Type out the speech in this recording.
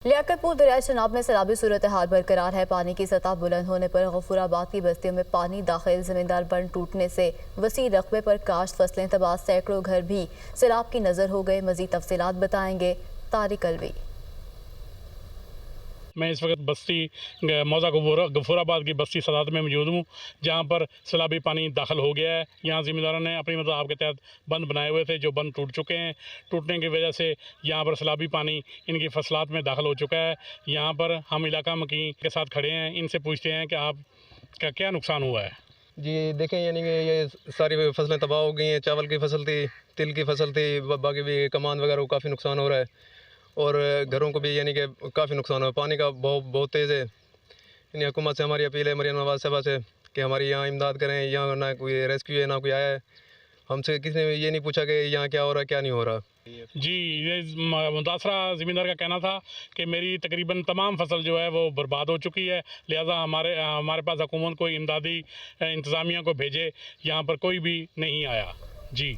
लियाकतपुर दरिया चनाब में सैलाबी सूरत हाल बरकरार है। पानी की सतह बुलंद होने पर गफूराबाद की बस्तियों में पानी दाखिल, जमींदार बंद टूटने से वसी रकबे पर काश्त फसलें तबाह, सैकड़ों घर भी सैलाब की नजर हो गए। मजीद तफसीलात बताएंगे तारिक अलवी। मैं इस वक्त बस्ती मौजा गफूराबाद की बस्ती सदात में मौजूद हूँ, जहाँ पर सैलाबी पानी दाखिल हो गया है। यहाँ ज़िम्मेदारों ने अपनी मदद के तहत बंद बनाए हुए थे, जो बंद टूट चुके हैं। टूटने की वजह से यहाँ पर सैलाबी पानी इनकी फसलात में दाखिल हो चुका है। यहाँ पर हम इलाका मकी के साथ खड़े हैं, इनसे पूछते हैं कि आपका क्या नुकसान हुआ है। जी देखें, यानी कि ये सारी फसलें तबाह हो गई हैं। चावल की फसल थी, तिल की फसल थी, बाकी भी कमान वगैरह को काफ़ी नुकसान हो रहा है और घरों को भी यानी कि काफ़ी नुकसान हो। पानी का बहाव बहुत तेज़ है। यानी हुकूमत से हमारी अपील है, मरियम नवाज साहबा से, कि हमारी यहाँ इमदाद करें। यहाँ ना कोई रेस्क्यू है, ना कोई आया है। हमसे किसी ने ये नहीं पूछा कि यहाँ क्या हो रहा है, क्या नहीं हो रहा। जी, ये मुतासरा ज़मींदार का कहना था कि मेरी तकरीबन तमाम फसल जो है वो बर्बाद हो चुकी है, लिहाजा हमारे पास हुकूमत कोई इमदादी इंतज़ामिया को भेजे। यहाँ पर कोई भी नहीं आया। जी।